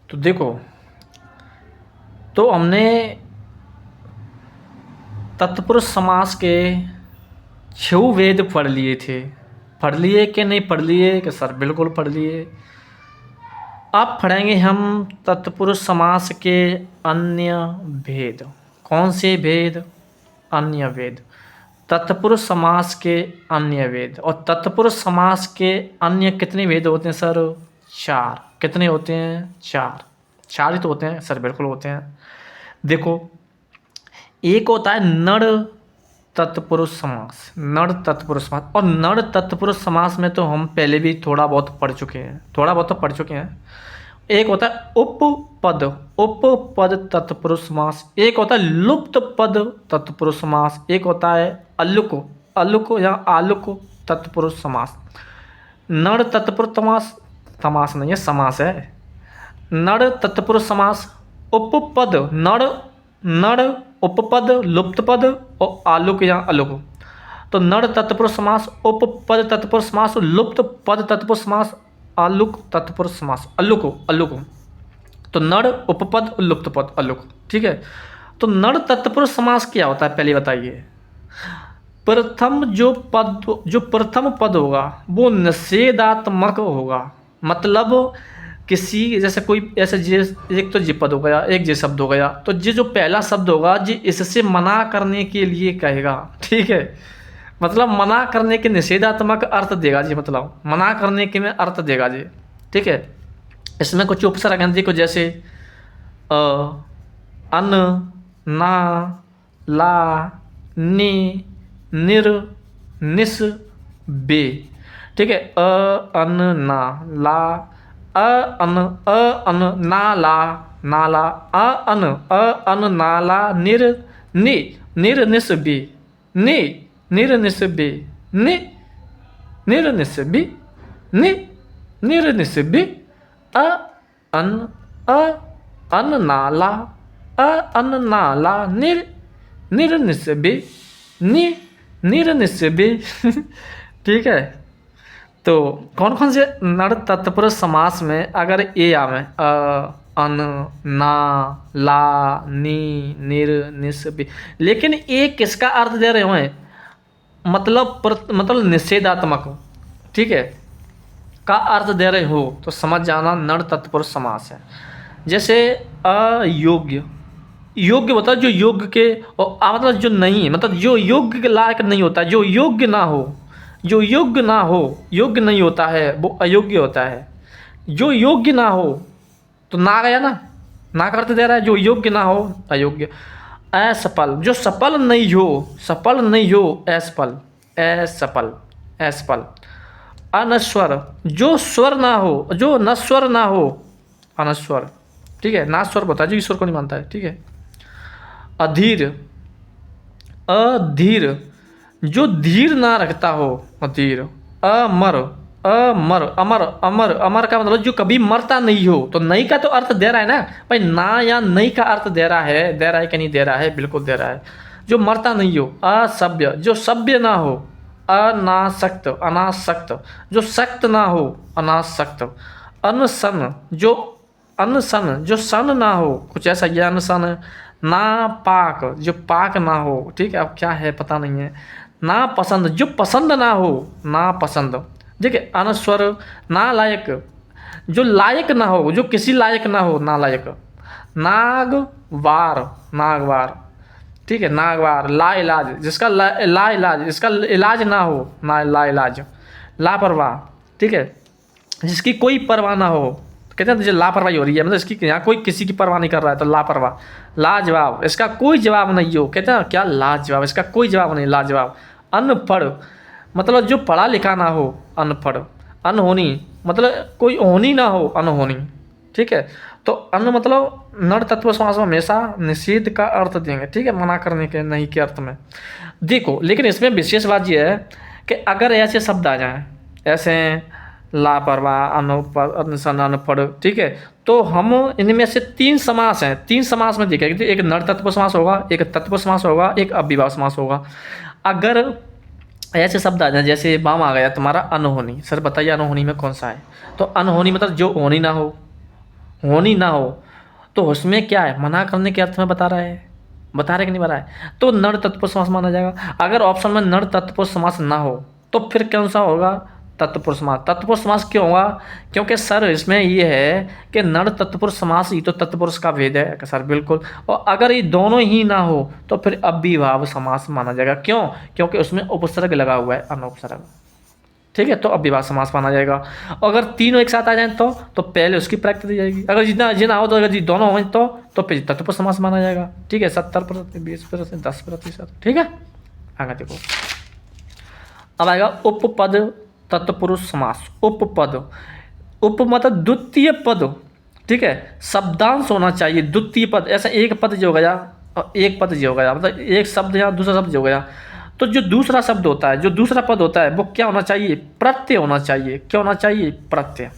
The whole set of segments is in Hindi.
तो देखो, तो हमने तत्पुरुष समास के 6 वेद पढ़ लिए थे। पढ़ लिए कि नहीं पढ़ लिए? कि सर बिल्कुल पढ़ लिए। अब पढ़ेंगे हम तत्पुरुष समास के अन्य भेद। कौन से भेद? अन्य भेद। तत्पुरुष समास के अन्य भेद। और तत्पुरुष समास के अन्य कितने भेद होते हैं सर? 4। कितने होते हैं? 4। 4 ही तो होते हैं सर, बिल्कुल होते हैं। देखो, एक होता है नर तत्पुरुष समास। नर तत्पुरुष समास। और नर तत्पुरुष समास में तो हम पहले भी थोड़ा बहुत पढ़ चुके हैं, थोड़ा बहुत तो पढ़ चुके हैं। एक होता है उपपद। उपपद तत्पुरुष समास। एक होता है लुप्त पद तत्पुरुष समास। एक होता है अलुक। अलुक या आलुक तत्पुरुष समास। नर तत्पुरुष समास, समास नहीं है, समास है। नर तत्पुरुष समास, उपपद नर, नर उपपद लुप्त पद और आलुक या अलुक। तो नर तत्पुरुष समास, उपपद तत्पुरुष समास, लुप्त पद तत्पुरुष समास, आलुक तत्पुरुष समास। अलुक, अलुक। तो नर उपपद लुप्त पद अलुक। ठीक है। तो नर तत्पुरुष समास क्या होता है पहले बताइए। प्रथम जो प्रथम पद होगा वो निषेधात्मक होगा। मतलब किसी, जैसे कोई ऐसे एक तो जी पद हो गया, एक जी शब्द हो गया, तो ये जो पहला शब्द होगा जी इससे मना करने के लिए कहेगा। ठीक है। मतलब मना करने के निषेधात्मक अर्थ देगा जी, मतलब मना करने के में अर्थ देगा जी। ठीक है। इसमें कुछ उपसर्ग हैं देखो, जैसे अन, ना, ला, नि, निर, निस, बे। ठीक है। अन, ना, ला, अन, ना, ला, नाला, अन, नाला, निर, नि, निर, निस, बे, नि, निर, निस, बे, नि, निर, निस, बे, नि, निर, निस, बे, अन, अन, नाला, अन, नाला, निर, निर, निस, बे, नि, निर, निस, बे। ठीक है। तो कौन कौन से नर तत्पुरुष समास में अगर ए आवे, अन, ना, ला, नी, निर, निस, बे, लेकिन ए किसका अर्थ दे रहे हैं? मतलब निषेधात्मक। ठीक है, का अर्थ दे रहे हो तो समझ जाना नर तत्पुरुष समास है। जैसे अयोग्य। योग्य होता है जो योग्य के, और मतलब जो नहीं, मतलब जो योग्य के लायक नहीं होता, जो योग्य ना हो, जो योग्य ना हो, योग्य नहीं होता है वो अयोग्य होता है। जो योग्य ना हो तो ना गया ना, ना करते दे रहा है। जो योग्य ना हो अयोग्य। असफल, जो सफल नहीं हो, सफल नहीं हो, असफल, असफल, असफल। अनस्वर, जो स्वर ना हो, जो नस्वर ना हो, अनस्वर। ठीक है। नास्वर होता है जो ईश्वर को नहीं मानता है। ठीक है। अधीर, अधीर, जो धीर ना रखता हो, अधीर। अमर, अमर, अमर, अमर, अमर का मतलब जो कभी मरता नहीं हो। तो नहीं का तो अर्थ दे रहा है ना भाई, ना या नहीं का अर्थ दे रहा है कि नहीं दे रहा है? बिल्कुल दे रहा है। जो मरता नहीं हो। असभ्य, जो सभ्य ना हो। अनासक्त, अनासक्त, जो सक्त ना हो, अनासक्त। अनसन, जो अनसन, जो सन ना हो, कुछ ऐसा ये अनसन। नापाक, जो पाक ना हो। ठीक है। अब क्या है पता नहीं है। ना पसंद, जो पसंद ना हो, ना पसंद। ठीक है। अनस्वर, ना लायक, जो लायक ना हो, जो किसी लायक ना हो, ना लायक। नागवार, नागवार। ठीक है। नागवार, ला इलाज, जिसका ला इलाज, जिसका इलाज ना हो, ना ला इलाज। लापरवाह। ठीक है। जिसकी कोई परवाह ना हो, कहते हैं तुझे लापरवाही हो रही है, मतलब इसकी यहाँ कोई किसी की परवाह नहीं कर रहा है तो लापरवाह। लाजवाब, इसका कोई जवाब नहीं हो, कहते हैं क्या लाजवाब, इसका कोई जवाब नहीं, लाजवाब। अनपढ़, मतलब जो पढ़ा लिखा ना हो, अनपढ़। अनहोनी, मतलब कोई होनी ना हो, अनहोनी। ठीक है। तो अन मतलब नर तत्व समास में हमेशा निषेध का अर्थ देंगे। ठीक है। मना करने के, नहीं के अर्थ में। देखो, लेकिन इसमें विशेष बात यह है कि अगर ऐसे शब्द आ जाएं, ऐसे लापरवाह, अनपढ़, ठीक है, तो हम इनमें से 3 समास हैं, 3 समास में देखेंगे। एक नर तत्व समास होगा, एक तत्व समास होगा, एक अव्ययभाव समास होगा। अगर ऐसे शब्द आ जाए, जैसे बाम आ गया तुम्हारा अनहोनी, सर बताइए अनहोनी में कौन सा है? तो अनहोनी मतलब जो होनी ना हो, होनी ना हो, तो उसमें क्या है, मना करने के अर्थ में बता रहा है, बता रहे कि नहीं बता रहा है, तो नर तत्पुरुष समास माना जाएगा। अगर ऑप्शन में नर तत्पुरुष समास ना हो तो फिर कौन सा होगा, तत्पुरुष समास। तत्पुरुष समास क्यों होगा, क्योंकि सर इसमें ये है कि नर तत्पुरुष समास ही तो तत्पुरुष का भेद है कि सर बिल्कुल। और अगर ये दोनों ही ना हो तो फिर अव्ययभाव समास माना जाएगा। क्यों, क्योंकि उसमें उपसर्ग लगा हुआ है, अनुपसर्ग। ठीक है, तो अव्ययभाव समास माना जाएगा। अगर तीनों एक साथ आ जाएं तो पहले उसकी प्रयुक्ति दी जाएगी। अगर जितना जितना हो तो अगर जी दोनों हो तो फिर तत्पुरुष समास माना जाएगा। ठीक है, 70%, 20%, 10%। ठीक है, आगे देखो। अब आएगा उपपद तत्पुरुष समास। उपपद, उप मतलब द्वितीय पद। ठीक है, शब्दांश होना चाहिए द्वितीय पद। ऐसा एक पद जो हो गया और एक पद जो हो गया, मतलब एक शब्द या दूसरा शब्द जो हो गया, तो जो दूसरा शब्द होता है, जो दूसरा पद होता है, वो क्या होना चाहिए, प्रत्यय होना चाहिए। क्या होना चाहिए, प्रत्यय।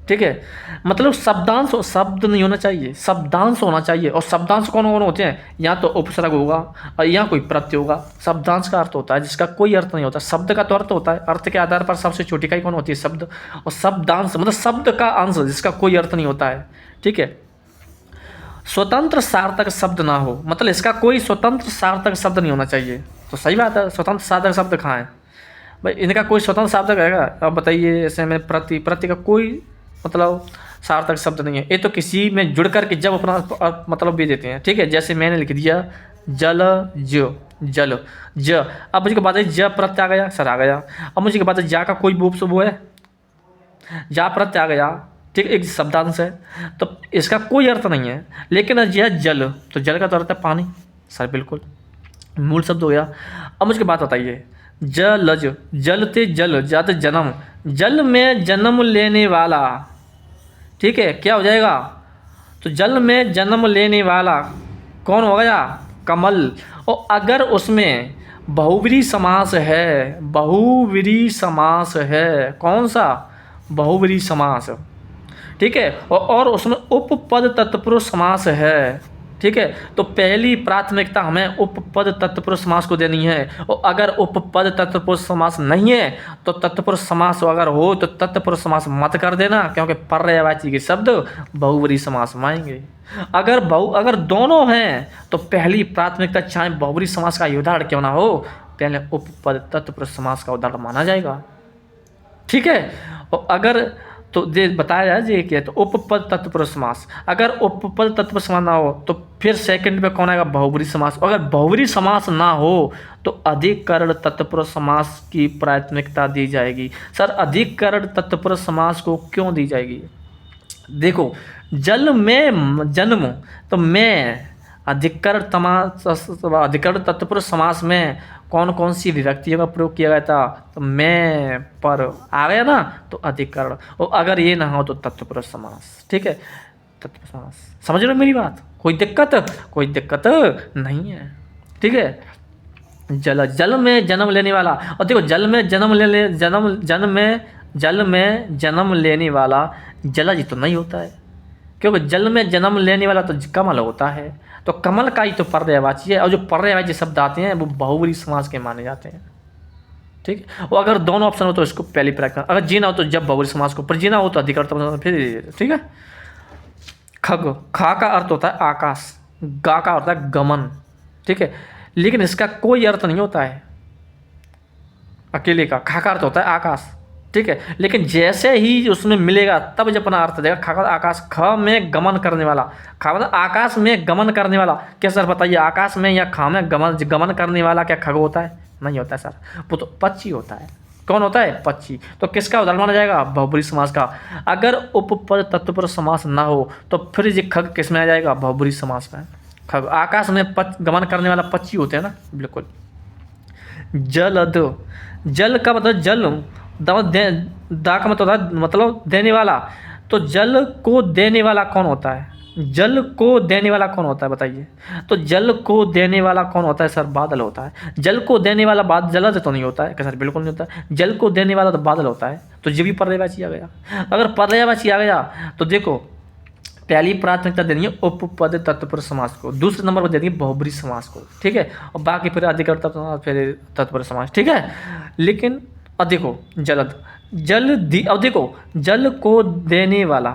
ठीक है, मतलब शब्दांश, शब्द नहीं होना चाहिए, शब्दांश होना चाहिए। और शब्दांश कौन कौन होते हैं, या तो उपसर्ग होगा और या कोई प्रत्यय होगा। शब्दांश का अर्थ होता है जिसका कोई अर्थ नहीं होता। शब्द का तो अर्थ होता है, अर्थ के आधार पर सबसे छोटी इकाई कौन होती है, शब्द। और शब्दांश मतलब शब्द का अंश जिसका कोई अर्थ नहीं होता है। ठीक है, स्वतंत्र सार्थक शब्द ना हो, मतलब इसका कोई स्वतंत्र सार्थक शब्द नहीं होना चाहिए। तो सही बात है, स्वतंत्र सार्थक शब्द कहाँ है भाई, इनका कोई स्वतंत्र सार्थक रहेगा। अब बताइए, ऐसे में प्रति का कोई मतलब सार्थक शब्द नहीं है। ये तो किसी में जुड़ कर के जब अपना मतलब भी देते हैं। ठीक है, जैसे मैंने लिख दिया जल जल ज, अब मुझे बात है ज प्रत्यय आ गया, सर आ गया। अब मुझे बात है जा का कोई वो है, जा प्रत्यय आ गया। ठीक, एक शब्दांश है, तो इसका कोई अर्थ नहीं है। लेकिन यह जल, तो जल का तो अर्थ है पानी, सर बिल्कुल मूल शब्द हो गया। अब मुझे बात बताइए, जलज, जलते जल, जाते जन्म, जल में जन्म लेने वाला। ठीक है, क्या हो जाएगा, तो जल में जन्म लेने वाला कौन हो गया, कमल। और अगर उसमें बहुव्रीहि समास है, बहुव्रीहि समास है, कौन सा, बहुव्रीहि समास। ठीक है, और उसमें उपपद तत्पुरुष समास है। ठीक है, तो पहली प्राथमिकता हमें उपपद तत्पुरुष समास को देनी है। और अगर उपपद तत्पुरुष समास नहीं है तो तत्पुरुष समास अगर हो तो तत्पुरुष समास मत कर देना, क्योंकि पर्यायवाची के शब्द बहुव्रीहि समास में आएंगे। अगर दोनों हैं तो पहली प्राथमिकता चाहे बहुव्रीहि समास का उदाहरण क्यों ना हो, पहले उपपद तत्पुरुष समास का उदाहरण माना जाएगा। ठीक है, और अगर तो ये बताया जाए ये क्या है, तो उपपद तत्पुरुष समास। अगर उपपद तत्पुरुष समास ना हो तो फिर सेकंड पे कौन आएगा, बहुव्रीहि समास। अगर बहुव्रीहि समास ना हो तो अधिकरण तत्पुरुष समास की प्राथमिकता दी जाएगी। सर अधिकरण तत्पुरुष समास को क्यों दी जाएगी, देखो जल में जन्म, तो मैं अधिकरण तत्पुरुष समास में कौन कौन सी विभक्तियों का प्रयोग किया गया था, तो मैं पर आ गया ना, तो अधिकरण। और अगर ये ना हो तो तत्पुरुष समास। ठीक है, तत्पुरुष समास, समझ रहे हो मेरी बात, कोई दिक्कत नहीं है। ठीक है, जल में जन्म लेने वाला, और देखो जल में जन्म लेने वाला जलज तो नहीं होता है, क्योंकि जल में जन्म लेने वाला तो कमल होता है। तो कमल का ही तो पर्यायवाची है, और जो पर्यायवाची शब्द आते हैं वो बहुव्रीहि समास के माने जाते हैं। ठीक है, और अगर दोनों ऑप्शन हो तो इसको पहली प्राथमिकता, अगर जीना हो तो जब बहुव्रीहि समास को, पर जीना हो तो अधिकरण फिर। ठीक है, खग, खा का अर्थ होता है आकाश, गा का होता है गमन। ठीक है, लेकिन इसका कोई अर्थ नहीं होता है अकेले का, खा का अर्थ होता है आकाश। ठीक है, लेकिन जैसे ही उसमें मिलेगा तब जब अपना अर्थ देगा। खा आकाश, ख में गमन करने वाला, खा मतलब आकाश में गमन करने वाला। क्या सर बताइए, आकाश में या खा में गमन करने वाला क्या खग होता है, नहीं होता है सर, वो तो पक्षी होता है। कौन होता है, पक्षी। तो किसका उदाहरण माना जाएगा, बहुव्रीहि समास का। अगर उपपद तत्पुरुष समास ना हो तो फिर ये खग किस में आ जाएगा, बहुव्रीहि समास में। खग आकाश में गमन करने वाला पक्षी होते हैं ना, बिल्कुल। जलद, जल का मतलब जल, दा का मतलब देने वाला। तो जल को देने वाला कौन होता है, जल को देने वाला कौन होता है बताइए, तो जल को देने वाला कौन होता है सर, बादल होता है। जल को देने वाला बादल जलद तो नहीं होता है, क्या सर, बिल्कुल नहीं होता है। जल को देने वाला तो बादल होता है। तो ये भी पर्यायवाची आ गया। अगर पर्यायवाची आ गया तो देखो पहली प्राथमिकता देनी है उपपद तत्पुरुष समास को, दूसरे नंबर पर देनी है बहुव्रीहि समास को। ठीक है, और बाकी फिर अधिकरण फिर तत्पुरुष समास। ठीक है, लेकिन अब देखो जलद, अब देखो जल को देने वाला,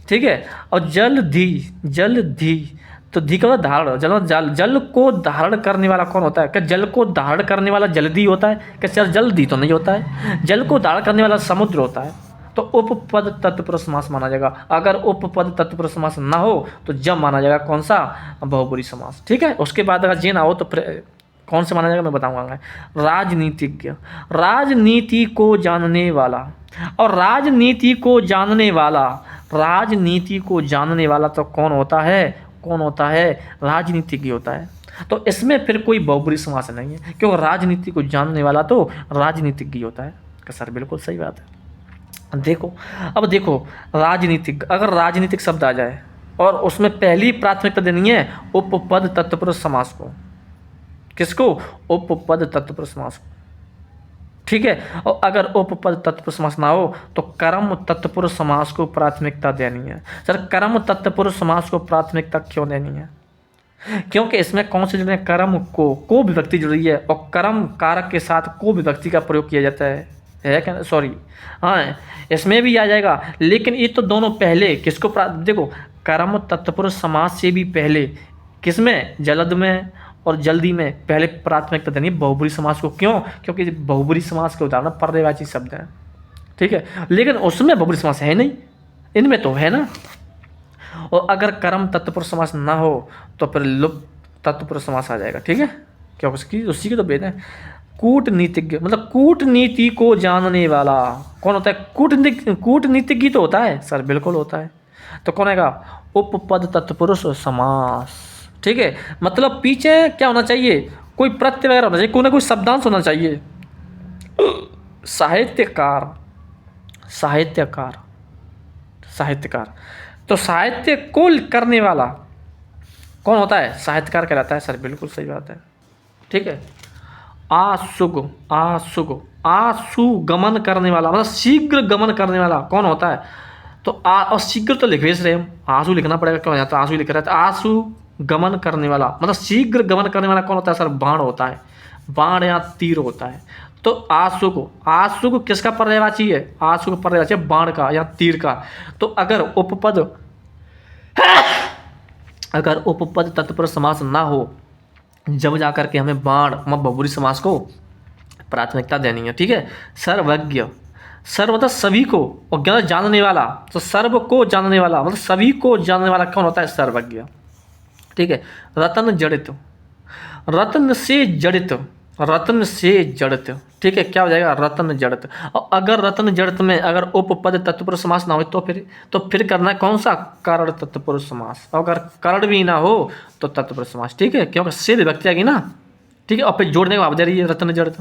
ठीक है। और जलधि, तो धी का धारण, जल को धारण करने वाला कौन होता है? क्या जल को धारण करने वाला जलधि होता है? क्या सर जलधि तो नहीं होता है, जल को धारण करने वाला समुद्र होता है। तो उपपद तत्पुरुष समास माना जाएगा। अगर उपपद तत्पुरुष समास ना हो तो जब माना जाएगा कौन सा? बहुब्रीहि समास। ठीक है। उसके बाद अगर जे ना हो तो फिर कौन से माना जाएगा मैं बताऊंगा। राजनीतिज्ञ, राजनीति को जानने वाला, और राजनीति को जानने वाला, राजनीति को जानने वाला तो कौन होता है? कौन होता है? राजनीतिज्ञ होता है। तो इसमें फिर कोई बहुब्रीहि समास नहीं है, क्योंकि राजनीति को जानने वाला तो राजनीतिज्ञ होता है। सर बिल्कुल सही बात है। देखो, अब देखो राजनीतिक, अगर राजनीतिक शब्द आ जाए और उसमें पहली प्राथमिकता देनी है उपपद तत्पुरुष समास को। किसको? उपपद तत्पुरुष समास को। ठीक है। और अगर उपपद तत्पुरुष समास ना हो तो कर्म तत्पुरुष समास को प्राथमिकता देनी है। सर कर्म तत्पुरुष समास को प्राथमिकता क्यों देनी है? क्योंकि इसमें कौन से जुड़े? कर्म को विभक्ति जुड़ी है, और कर्म कारक के साथ को विभक्ति का प्रयोग किया जाता है क्या? सॉरी, हाँ इसमें भी आ जाएगा, लेकिन ये तो दोनों पहले किसको देखो, कर्म तत्पुरुष समास से भी पहले किसमें? जलद में और जल्दी में पहले प्राथमिकता देनी बहुब्रीहि समास को। क्यों? क्योंकि बहुब्रीहि समास के उदाहरण पर्यायवाची शब्द हैं। ठीक है। लेकिन उसमें बहुब्रीहि समास है नहीं, इनमें तो है ना। और अगर कर्म तत्पुरुष समास ना हो तो फिर लुप्त तत्पुरुष समास आ जाएगा। ठीक है। क्या उसी की तो भेद है। कूटनीतिज्ञ, मतलब कूटनीति को जानने वाला कौन होता है? कूटनीतिज्ञ तो होता है सर, बिल्कुल होता है। तो कौन आएगा? उपपद तत्पुरुष समास। ठीक है। मतलब पीछे क्या होना चाहिए? कोई प्रत्यय वगैरह होना चाहिए, कोई ना कोई शब्दांश होना चाहिए। साहित्यकार, साहित्यकार, साहित्यकार, तो साहित्य को करने वाला कौन होता है? साहित्यकार कहलाता है। सर बिल्कुल सही बात है। ठीक है। आशुग, आशुग, आशु गमन करने वाला, मतलब शीघ्र गमन करने वाला कौन होता है? तो और शीघ्र तो लिख रहे हम, आंसू लिखना पड़ेगा, क्यों जाता? आंसू लिख रहा है तो आशु गमन करने वाला, मतलब शीघ्र गमन करने वाला कौन होता है? सर बाण होता है, बाण या तीर होता है। तो आशुग, आशुग किसका पर्यायवाची है? आशुग पर्यायवाची है बाण का या तीर का। तो अगर उपपद तत्पुरुष समास ना हो, जब जाकर के हमें बाण बहुब्रीहि समास को प्राथमिकता देनी है। ठीक है। सर्वज्ञ, सर्व मतलब सभी को, और ज्ञान जानने वाला, तो सर्व को जानने वाला मतलब सभी को जानने वाला कौन होता है? सर्वज्ञ। ठीक है। रत्न जड़ित, रत्न से जड़ित, रत्न से जड़ित। ठीक है। क्या हो जाएगा? रत्न जड़ित। और अगर रत्न जड़ित में अगर उपपद तत्पुरुष समास ना हो तो फिर करना है कौन सा? करण तत्पुरुष समास। और अगर करण भी ना हो तो तत्पुरुष समास। ठीक है। क्योंकि से विभक्ति आएगी ना। ठीक है। और फिर जोड़ने को आप दे रही है रत्न जड़ित।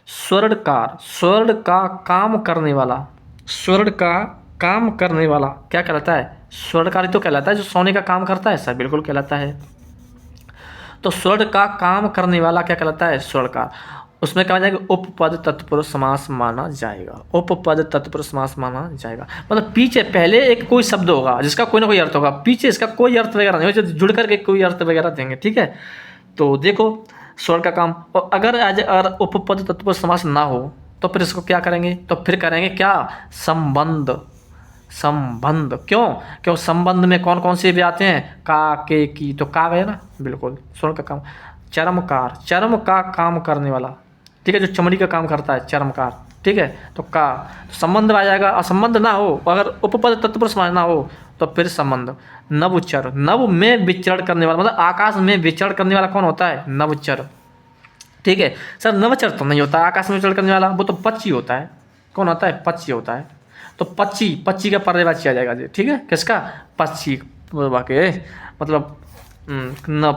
स्वर्णकार, स्वर्ण का काम करने वाला, स्वर्ण का काम करने वाला क्या कहलाता है? स्वर्णकारी तो कहलाता है, जो सोने का काम करता है। सर बिल्कुल कहलाता है। तो स्वर्ण का काम करने वाला क्या कहलाता है? स्वर्णकार। उसमें क्या हो जाएगा? उपपद तत्पुरुष समास माना जाएगा। उपपद तत्पुरुष समास माना जाएगा, मतलब पीछे पहले एक कोई शब्द होगा जिसका कोई ना कोई अर्थ होगा, पीछे इसका कोई अर्थ वगैरह नहीं हो, जुड़ करके कोई अर्थ वगैरह देंगे। ठीक है। तो देखो स्वर्ण का काम, और अगर उपपद तत्पुरुष समास ना हो तो फिर इसको क्या करेंगे? तो फिर करेंगे क्या? संबंध, संबंध। क्यों संबंध में कौन कौन से भी आते हैं? का, के, की, तो का गया ना, बिल्कुल स्वर्ण का काम। चर्मकार, चर्म का काम करने वाला। ठीक है। जो चमड़ी का काम करता है, चर्मकार। ठीक है। तो का तो संबंध आ जाएगा। और संबंध ना हो, अगर उपपद तत्पुरुष समास ना हो तो फिर संबंध। नवचर, नव में विचरण करने वाला, मतलब आकाश में विचरण करने वाला कौन होता है? नवचर। ठीक है। सर नवचर तो नहीं होता आकाश में विचरण करने वाला, वो तो पक्षी होता है। कौन होता है? पक्षी होता है। तो पक्षी, पक्षी का पर्यायवाची आ जाएगा जी। ठीक है। किसका? पक्षी, वाके मतलब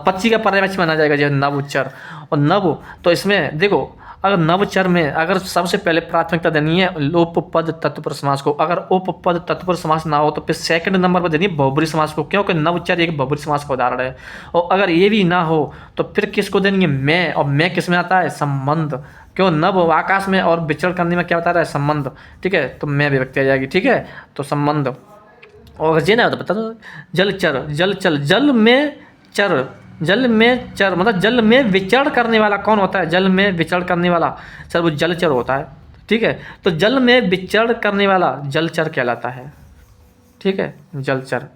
पक्षी का पर्यायवाची माना जाएगा जी नवचर। और नव तो इसमें देखो, अगर नवचर में अगर सबसे पहले प्राथमिकता देनी है उपपद तत्पुरुष समास को, अगर उपपद तत्पुरुष समास ना हो तो फिर सेकंड नंबर पर देनी है बहुब्रीहि समास को, क्योंकि नवचर एक बहुब्रीहि समास का उदाहरण है। और अगर ये भी ना हो तो फिर किसको देनी है? मैं। और मैं किस में आता है? संबंध। क्यों? नव आकाश में और विचरण करने में क्या बता रहा है? संबंध। ठीक है। तो मैं विभक्ति आ जाएगी। ठीक है। तो संबंध। और जे ना तो बता दो जलचर, जलचल, जल में चर, जल में चर मतलब जल में विचरण करने वाला कौन होता है? जल में विचरण करने वाला सर वो जलचर होता है। ठीक है। तो जल में विचरण करने वाला जलचर कहलाता है। ठीक है, जलचर।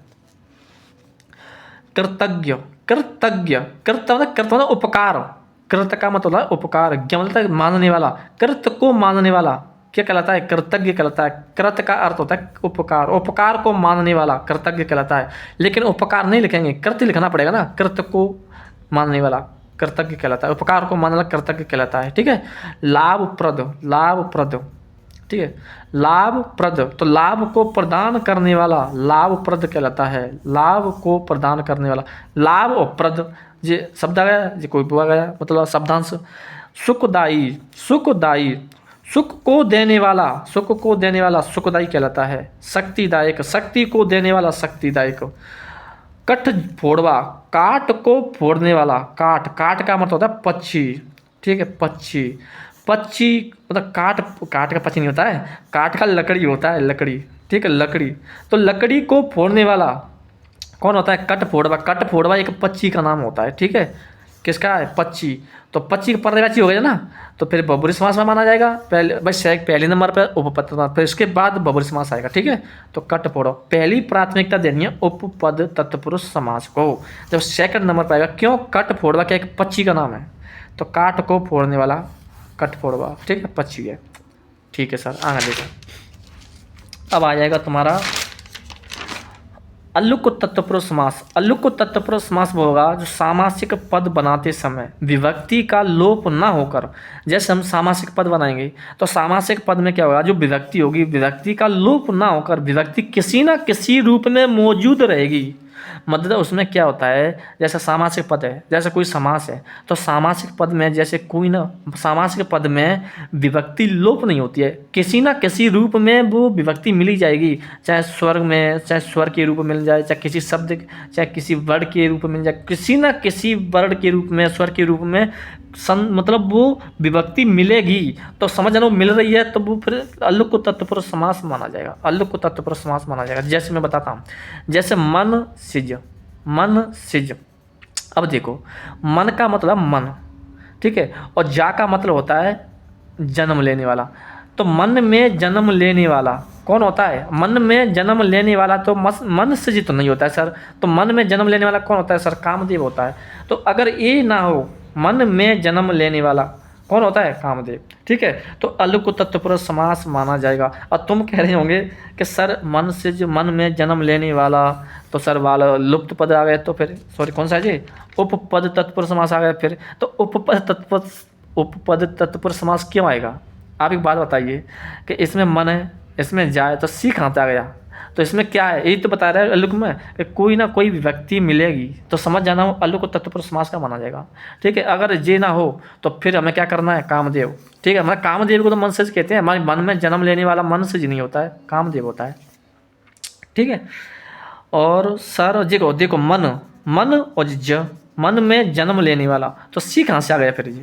कृतज्ञ, कृतज्ञ, कृत मतलब उपकार, कृत का मतलब है उपकार, ज्ञ मतलब है मानने वाला, कृत को मानने वाला क्या कहलाता है? कृतज्ञ कहलाता है। कृत का अर्थ होता है उपकार, उपकार को मानने वाला कृतज्ञ कहलाता है। लेकिन उपकार नहीं लिखेंगे, कृत लिखना पड़ेगा ना, कृत को मानने वाला कृतज्ञ कहलाता है, उपकार को मानने वाला कृतज्ञ कहलाता है। ठीक है, लाभप्रद, लाभप्रद, ठीक है, लाभप्रद तो लाभ को प्रदान करने वाला लाभप्रद कहलाता है, लाभ को प्रदान करने वाला। लाभ और प्रद ये शब्द आ गया, ये कोई बुआ गया, मतलब शब्दांश। सुखदाई, सुखदाई, सुख को देने वाला, सुख को देने वाला सुखदाई कहलाता है। शक्तिदायक, शक्ति को देने वाला शक्तिदायक। कठ फोड़वा, काट को फोड़ने वाला, काट, काट का मतलब होता है पक्षी, ठीक है, पक्षी, पक्षी मतलब काट, काट का पक्षी नहीं होता है, काट का लकड़ी होता है, लकड़ी, ठीक है, लकड़ी। तो लकड़ी को फोड़ने वाला कौन होता है? कट फोड़वा, कट फोड़वा एक पक्षी का नाम होता है, ठीक है, किसका है? पक्षी। तो पक्षी का पर्यायवाची हो गया ना, तो फिर बहुब्रीहि समास में माना जाएगा। पहले बस पहले नंबर पर उपपद, फिर इसके बाद बहुब्रीहि समास आएगा, ठीक है। तो कट फोड़ो, पहली प्राथमिकता देनी है उपपद तत्पुरुष समास को, जब सेकंड नंबर पर आएगा। क्यों? कट फोड़वा क्या एक पक्षी का नाम है, तो काट को फोड़ने वाला कट फोड़वा, ठीक है, पक्षी है। ठीक है सर, आगे देखो, अब आ जाएगा तुम्हारा अल्लुक तत्पुरुष समास। अल्लुक तत्पुरुष समास वो होगा जो सामासिक पद बनाते समय विभक्ति का लोप ना होकर, जैसे हम सामासिक पद बनाएंगे तो सामासिक पद में क्या होगा? जो विभक्ति होगी, विभक्ति का लोप ना होकर विभक्ति किसी ना किसी रूप में मौजूद रहेगी। मतलब उसमें क्या होता है, जैसे सामासिक पद है, जैसे कोई समास है, तो सामासिक पद में जैसे कोई ना, सामासिक पद में विभक्ति लोप नहीं होती है, किसी ना किसी रूप में वो विभक्ति मिली जाएगी, चाहे स्वर्ग में, चाहे स्वर के रूप में मिल जाए, चाहे किसी शब्द, चाहे किसी वर्ड के रूप में मिल जाए, किसी ना किसी वर्ड के रूप में, स्वर के रूप में मतलब वो विभक्ति मिलेगी। तो समझ लो मिल रही है, तो वो फिर अल्लुक तत्पुरुष समास माना जाएगा, अल्लुक तत्पुरुष समास माना जाएगा। जैसे मैं बताता हूँ, जैसे मन सिज, मन सिज। अब देखो, मन का मतलब मन, ठीक है, और जा का मतलब होता है जन्म लेने वाला। तो मन में जन्म लेने वाला कौन होता है? मन में जन्म लेने वाला तो मन सिज तो नहीं होता है सर। तो मन में जन्म लेने वाला कौन होता है सर? कामदेव होता है। तो अगर ये ना हो, मन में जन्म लेने वाला कौन होता है? कामदेव, ठीक है। तो अल्लुक तत्पुरुष समास माना जाएगा। और तुम कह रहे होंगे कि सर मन से जो मन में जन्म लेने वाला, तो सर वाला लुप्त पद आ गए, तो फिर सॉरी कौन सा है जी? उपपद तत्पुरुष समास आ गया। फिर तो उपपद तत्पुरुष समास क्यों आएगा? आप एक बात बताइए कि इसमें मन है, इसमें जाए, तो सी कहाँ से आ गया? तो इसमें क्या है? यही तो बता रहा है अल्लुक में कि कोई ना कोई विभक्ति मिलेगी, तो समझ जाना हो अल्लुक तत्पुरुष समास का माना जाएगा, ठीक है। अगर ये ना हो तो फिर हमें क्या करना है? कामदेव, ठीक है। हमारे कामदेव को तो मन से कहते हैं, हमारे मन में जन्म लेने वाला मन से नहीं होता है, कामदेव होता है, ठीक है। और सर देखो, देखो मन, मन और ज, मन में जन्म लेने वाला, तो सी कहाँ से आ गया फिर?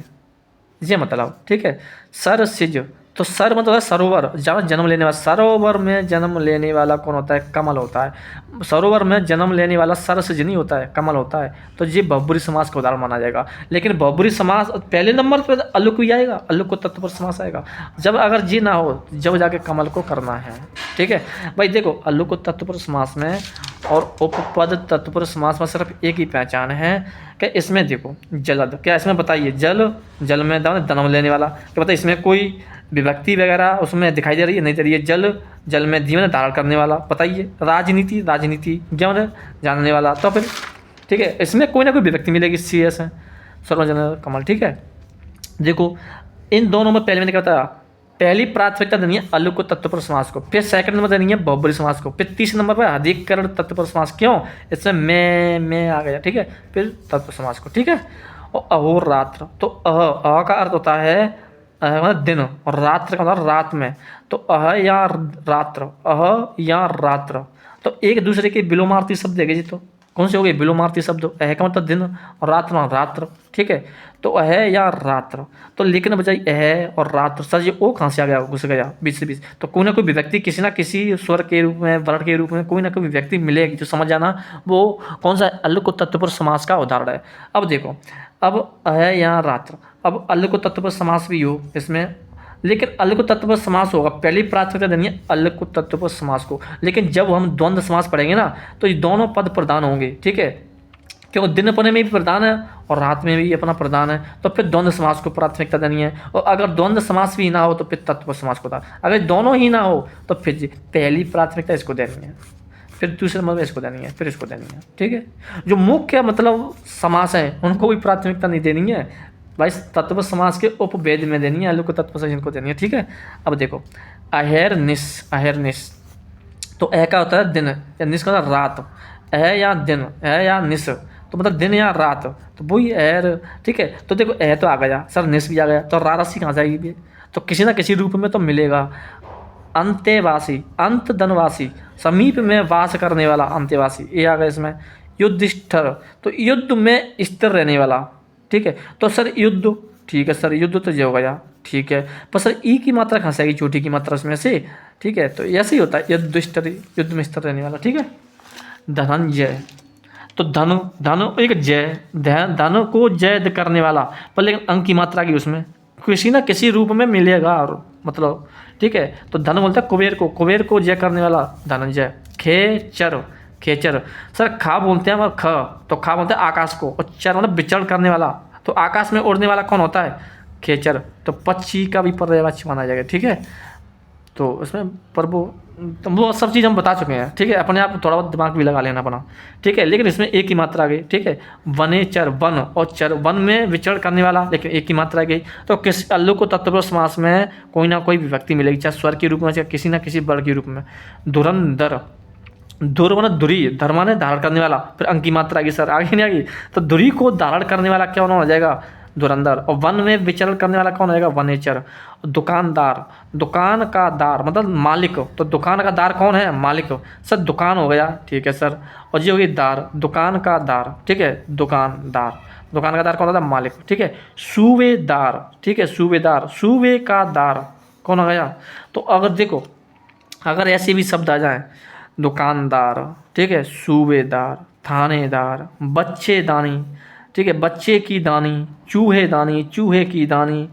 ये मतलब, ठीक है। सर सिज, तो सर मतलब है सरोवर, जहाँ जन्म लेने वाला, सरोवर में जन्म लेने वाला कौन होता है? कमल होता है। सरोवर में जन्म लेने वाला सरसिज नहीं होता है, कमल होता है। तो ये बहुब्रीहि समास का उदाहरण माना जाएगा। लेकिन बहुब्रीहि समास पहले नंबर पर अल्लुक ही आएगा, अल्लुक तत्पुरुष समास आएगा। जब अगर जी ना हो, जब जाके कमल को करना है, ठीक है भाई। देखो अल्लुक तत्पुरुष समास में और उपपद तत्पुरुष समास में सिर्फ एक ही पहचान है कि इसमें देखो जलद, क्या इसमें बताइए? जल, जल में जन्म लेने वाला, क्या बताइए इसमें कोई विभक्ति वगैरह उसमें दिखाई दे रही है? नहीं दे रही है। जल, जल में जीवन धारण करने वाला, बताइए। राजनीति, राजनीति ज्ञान जानने वाला, तो फिर ठीक है इसमें कोई ना कोई विभक्ति मिलेगी। सी एस है, सर्वजन कमल, ठीक है। देखो इन दोनों में पहले मैंने क्या बताया, पहली प्राथमिकता देनी है अल्लुक तत्पुरुष समास को, फिर सेकंड नंबर देनी है बहुब्रीहि समास को, फिर तीसरे नंबर पर अधिकरण तत्पुरुष समास। क्यों? इसमें मैं आ गया, ठीक है। फिर तत्पुरुष समास को, ठीक है। और अहोरात्र, तो अह का अर्थ होता है मतलब दिन, और रात्र का मतलब रात में। तो अह या रात्र, अह या रात्र, तो एक दूसरे के विलोमार्थी शब्द है जी। तो कौन से हो गए विलोमार्थी शब्द? अह का मतलब दिन और रात्र रात्र, ठीक है। तो अह या रात्र, तो लेकिन बजाय अह और रात्र, सर ये ओ कहाँ से आ गया? घुस गया बीच से बीच। तो कोई ना कोई विभक्ति किसी ना किसी स्वर के रूप में, वर्ण के रूप में कोई ना कोई विभक्ति मिलेगी, जो समझ जाना वो कौन सा अल्लुक तत्पुरुष समास का उदाहरण है। अब देखो, अब अह या रात्र, अब अल्लुक तत्पुरुष समास भी हो, इसमें लेकिन अल को तत्पुरुष समास होगा, पहली प्राथमिकता देनी है अल को तत्पुरुष समास को। लेकिन जब हम द्वंद्व समास पढ़ेंगे ना तो ये दोनों पद प्रधान होंगे, ठीक है, क्योंकि दिन अपने में भी प्रधान है और रात में भी अपना प्रधान है, तो फिर द्वंद्व समास को प्राथमिकता देनी है। और अगर द्वंद्व समास भी ना हो तो फिर तत्पुरुष समास को था, अगर दोनों ही ना हो तो फिर पहली प्राथमिकता इसको देनी है, फिर दूसरे नंबर में इसको देनी है, फिर इसको देनी है, ठीक है। जो मुख्य मतलब समास है उनको भी प्राथमिकता नहीं देनी है भाई, तत्पुरुष समास के उपभेद में देनी है, अलग को तत्पुरुष इनको देनी है, ठीक है। अब देखो अहरनिश, तो अ का होता है दिन या निस का होता है रात, अ या दिन, अ या निस, तो मतलब दिन या रात, तो वही अहर, ठीक है। तो देखो अ तो आ गया सर, निस भी आ गया, तो रारसी कहाँ जाएगी, तो किसी ना किसी रूप में तो मिलेगा। अंत्यवासी, अंत धनवासी, समीप में वास करने वाला अंत्यवासी, ये आ गया इसमें। युधिष्ठिर, तो युद्ध में स्थिर रहने वाला, ठीक है। तो सर युद्ध, ठीक है सर, युद्ध तो ये हो गया, ठीक है। पर सर ई की मात्रा कहाँ से आएगी, चोटी की मात्रा इसमें से, ठीक है। तो ऐसे ही होता है युधिष्ठिर, युद्ध में स्थिर रहने वाला, ठीक है। धनंजय, तो धन एक जय, धन को जय करने वाला, पर लेकिन अंक की मात्रा की उसमें किसी ना किसी रूप में मिलेगा, और मतलब ठीक है। तो धन बोलता है कुबेर को जय करने वाला धनंजय। खेचर, सर खा बोलते हैं ख, तो खा बोलते हैं आकाश को, और चर मतलब विचरण करने वाला, तो आकाश में उड़ने वाला कौन होता है, खेचर, तो पक्षी का भी पर्यायवाची माना जाएगा, ठीक है। तो उसमें प्रभु, तो वो सब चीज़ हम बता चुके हैं, ठीक है। अपने आप थोड़ा बहुत दिमाग भी लगा लेना अपना, ठीक है। लेकिन इसमें एक ही मात्रा आ गई, ठीक है। वनेचर, वन और चर, वन में विचरण करने वाला, लेकिन एक ही मात्रा आ गई। तो किस अल्लू को तत्पुरुष समास में कोई ना कोई विभक्ति मिलेगी, चाहे स्वर के रूप में, चाहे किसी ना किसी वर्ग के रूप में। धुरंधर, धुर माना धुरी, धर्मा ने धारण करने वाला, फिर अंक की मात्रा आ गई सर, आगे नहीं आ गई, तो धुरी को धारण करने वाला क्या होना हो जाएगा, धुरंधर। और वन में विचरण करने वाला कौन रहेगा, वनेचर। दुकानदार, दुकान का दार मतलब मालिक, तो दुकान का दार कौन है, मालिक, सर दुकान हो गया, ठीक है सर। और ये हो गई दार, दुकान का दार, ठीक है, दुकानदार, दुकान का दार कौन होता है, मालिक, ठीक है। सूबेदार, ठीक है, सूबेदार, सूबे का दार कौन हो गया। तो अगर देखो, अगर ऐसे भी शब्द आ जाए, दुकानदार, ठीक है, सूबेदार, थानेदार, बच्चेदानी, ठीक है, बच्चे की दानी, चूहेदानी, चूहे की दानी,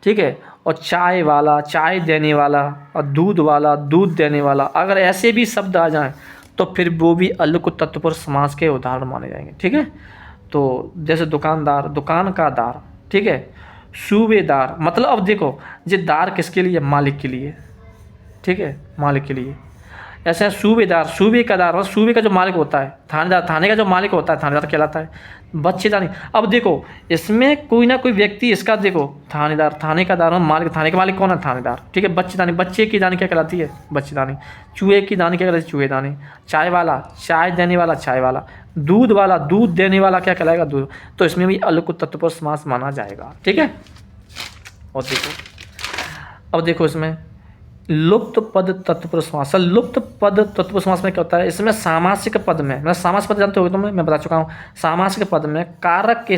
ठीक है। और चाय वाला, चाय देने वाला, और दूध वाला, दूध देने वाला, अगर ऐसे भी शब्द आ जाएं तो फिर वो भी अल को तत्पुरुष समास के उदाहरण माने जाएंगे, ठीक है। तो जैसे दुकानदार, दुकान का दार, ठीक है। सूबेदार मतलब, अब देखो ये दार किसके लिए, मालिक के लिए, ठीक है, मालिक के लिए। ऐसे है सूबेदार, सूबे का दार, सूबे का जो मालिक होता है, थानेदार, थाने का जो मालिक होता है थानेदार कहलाता है। बच्चेदानी, अब देखो इसमें कोई ना कोई व्यक्ति, इसका देखो थानेदार, थाने का दार मालिक, थाने का मालिक कौन है, थानेदार, ठीक है। बच्चेदानी, बच्चे की दानी क्या कहलाती है, बच्चेदानी। चूहे की दानी क्या कहलाती है, चूहेदानी। चाय वाला, चाय देने वाला, चाय वाला। दूध वाला, दूध देने वाला क्या कहलाएगा, दूध। तो इसमें भी अल को तत्पुरुष समास माना जाएगा, ठीक है। और देखो, अब देखो इसमें लुप्त पद तत्पुरुष समास, लुप्त पद तत्पुरुष समास में क्या होता है, इसमें सामासिक पद में, मैं सामासिक पद जानते हो तो मैं बता चुका हूँ, सामासिक पद में कारक के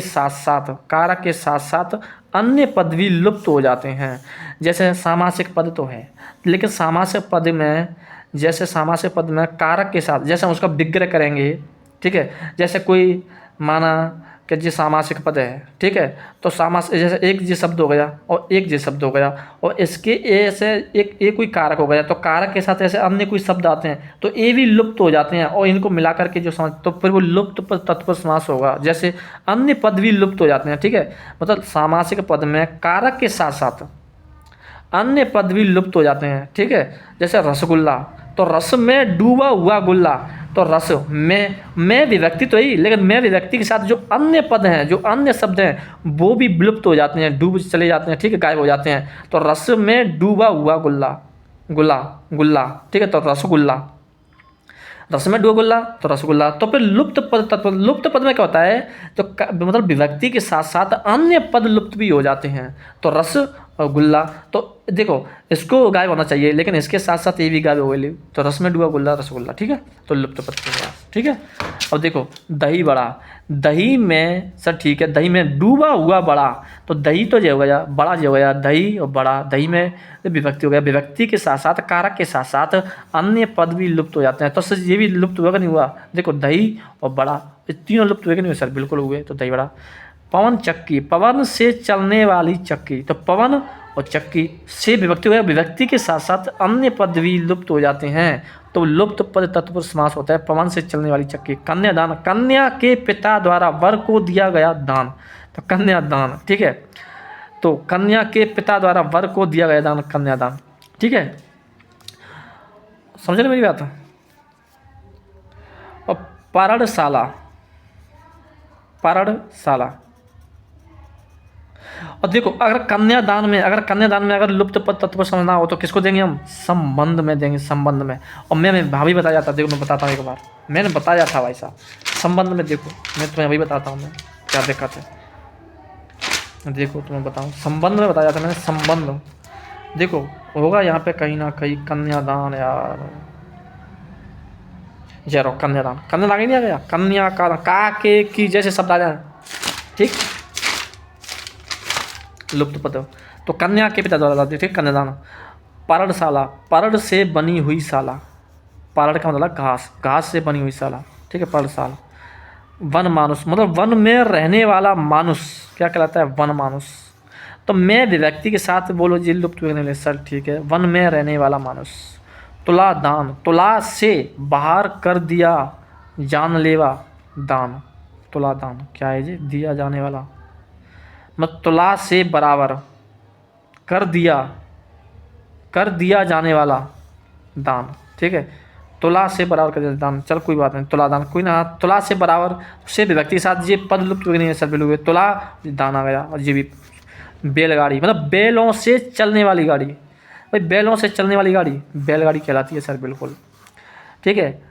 साथ साथ अन्य पद भी लुप्त हो जाते हैं। जैसे सामासिक पद तो है, लेकिन सामासिक पद में, जैसे सामासिक पद में कारक के साथ, जैसे हम उसका विग्रह करेंगे, ठीक है। जैसे कोई माना कि जी सामासिक पद है, ठीक है, तो सामासिक जैसे एक जी शब्द हो गया और एक जी शब्द हो गया, और इसके ऐसे एक कोई कारक हो गया, तो कारक के साथ ऐसे अन्य कोई शब्द आते हैं तो ये भी लुप्त हो जाते हैं, और इनको मिला करके जो समझ, तो फिर वो लुप्त पद तत्पुरुष समास होगा। जैसे अन्य पद भी लुप्त हो जाते हैं, ठीक है, मतलब सामासिक पद में कारक के साथ साथ अन्य पद भी लुप्त हो जाते हैं, ठीक है। जैसे रसगुल्ला, तो रस में डूबा हुआ गुल्ला, तो रस में विभक्ति तो ही, लेकिन मैं विभक्ति के साथ जो अन्य पद हैं, जो अन्य शब्द हैं, वो भी विलुप्त हो जाते हैं, डूब चले जाते हैं, ठीक है, गायब हो जाते हैं। तो रस में डूबा हुआ गुल्ला, ठीक है, तो रसगुल्ला, रस में डूबा गुल्ला, तो रसगुल्ला। तो फिर लुप्त पद तत्व, लुप्त पद में क्या होता है, तो मतलब विभक्ति के साथ साथ अन्य पद लुप्त भी हो जाते हैं, तो रस और गुल्ला। तो देखो इसको गायब होना चाहिए, लेकिन इसके साथ साथ ये भी गायब हो गई, तो रस में डूबा गुल्ला, रसगुल्ला, ठीक है, तो लुप्त पद के साथ, ठीक है। अब देखो दही बड़ा, दही में सर, ठीक है, दही में डूबा हुआ बड़ा, तो दही तो जो हो गया, बड़ा जो हो गया, दही और बड़ा, दही में विभक्ति हो गया, विभक्ति के साथ साथ कारक के साथ साथ अन्य पद भी लुप्त हो जाते हैं, तो सर ये भी लुप्त हुआ नहीं हुआ, देखो दही और बड़ा, तीनों लुप्त हुए कि नहीं हुए, सर बिल्कुल हुए, तो दही बड़ा। पवन चक्की, पवन से चलने वाली चक्की, तो पवन और चक्की से विभक्ति हो गया, विभक्ति के साथ साथ अन्य पद भी लुप्त हो जाते हैं तो लुप्त पद तत्पुरुष समास होता है। पवन से चलने वाली चक्की। कन्यादान, कन्या के पिता द्वारा वर को दिया गया दान, तो कन्यादान, ठीक है। तो कन्या के पिता द्वारा वर को दिया गया दान, कन्यादान, ठीक है। समझ रहे मेरी बात? और पारणशाला, पारणशाला। और देखो अगर कन्यादान में अगर लुप्त पद तत्व समझना हो तो किसको देंगे हम? संबंध में देंगे, संबंध में। और मैं भाभी बताया था, देखो मैं बताता हूँ एक बार, मैंने बताया था भाई साहब संबंध में। देखो मैं तुम्हें अभी बताता हूँ मैं क्या दिक्कत है। देखो तुम्हें बताऊँ, संबंध में बताया था मैंने, संबंध। देखो होगा यहाँ पे कहीं ना कहीं कन्यादान यार, जरो कन्यादान, कन्यादान ही नहीं आ गया, कन्या का के की जैसे शब्द आ जाए, ठीक, लुप्त पद। तो कन्या के पिता द्वारा दादी, ठीक, कन्यादान। पारणशाला, पारण से बनी हुई शाला, पारण का मतलब घास, घास से बनी हुई शाला, ठीक है, पारणशाला। वन मानुष, मतलब वन में रहने वाला मानुष क्या कहलाता है? वन मानुष। तो मैं विभक्ति के साथ बोलो जी लुप्त होने सर, ठीक है, वन में रहने वाला मानुष। तुला दान, तुला से बाहर कर दिया जानलेवा दान, तुला दान क्या है जी? दिया जाने वाला, मतलब तुला से बराबर कर दिया जाने वाला दान, ठीक है, तुला से बराबर कर दिया दान। चल कोई बात नहीं, तुला दान, कोई ना, तुला से बराबर से विभक्ति के साथ ये पद लुप्त हो नहीं है सर, बिल्कुल तुला दान आ गया। और ये भी बैलगाड़ी, मतलब बैलों से चलने वाली गाड़ी, भाई बैलों से चलने वाली गाड़ी बैलगाड़ी कहलाती है सर, बिल्कुल, ठीक है।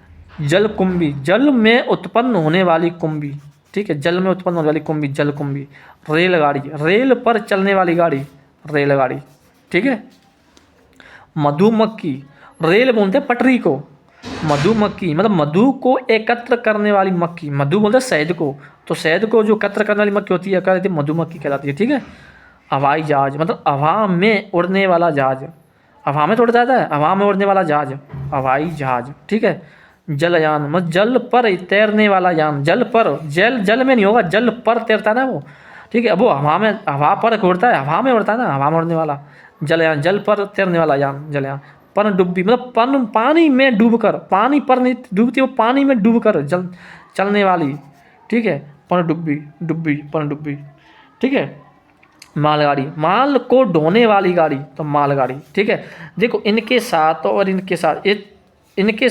जल कुंभी, जल में उत्पन्न होने वाली कुंभी, ठीक है, जल में उत्पन्न होने वाली कुंभी, जल कुंभी। रेलगाड़ी, रेल पर चलने वाली गाड़ी, रेलगाड़ी, ठीक है। मधुमक्खी, रेल बोलते हैं पटरी को, मधुमक्खी मतलब मधु को एकत्र करने वाली मक्खी, मधु बोलते हैं शहद को, तो शहद को जो एकत्र करने वाली मक्खी होती है क्या कहती है? मधुमक्खी कहलाती है, ठीक है। हवाई जहाज, मतलब हवा में उड़ने वाला जहाज, हवा में तो उड़ जाता है, हवा में उड़ने वाला जहाज, हवाई जहाज, ठीक है। जलयान, मतलब जल पर तैरने वाला यान, जल पर, जल में नहीं होगा, जल पर तैरता है ना वो, ठीक है। वो हवा में, हवा पर उड़ता है, हवा में उड़ता है ना, हवा में उड़ने वाला जलयान, जल पर तैरने वाला यान, जलयान। पनडुब्बी, मतलब पानी में डूबकर, पानी पर नहीं डूबती, वो पानी में डूबकर चलने वाली, ठीक है, पनडुब्बी, पनडुब्बी, ठीक है। मालगाड़ी, माल को ढोने वाली गाड़ी, तो मालगाड़ी, ठीक है। देखो इनके साथ और इनके साथ, इनके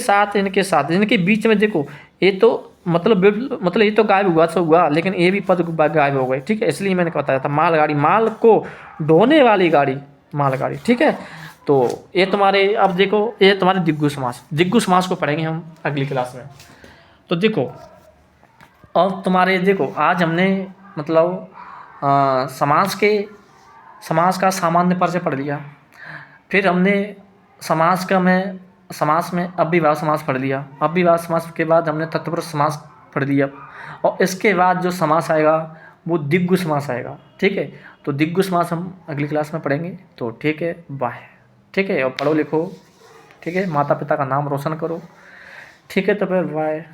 साथ इनके बीच में देखो ये तो मतलब ये तो गायब हुआ तो हुआ, लेकिन ये भी पद गायब हो गए, ठीक है, इसलिए मैंने बताया था मालगाड़ी, माल को ढोने वाली गाड़ी, मालगाड़ी, ठीक है। तो ये तुम्हारे, अब देखो ये तुम्हारे दिग्गु समास को पढ़ेंगे हम अगली क्लास में। तो देखो अब तुम्हारे, देखो आज हमने मतलब समास का सामान्य परिचय पढ़ लिया, फिर हमने समास में अव्ययभाव समास पढ़ लिया, अव्ययभाव समास के बाद हमने तत्पुरुष समास पढ़ लिया, और इसके बाद जो समास आएगा वो दिग्गु समास आएगा, ठीक है। तो दिग्गु समास हम अगली क्लास में पढ़ेंगे, तो ठीक है, बाय, ठीक है। और पढ़ो लिखो, ठीक है, माता पिता का नाम रोशन करो, ठीक है, तो फिर बाय।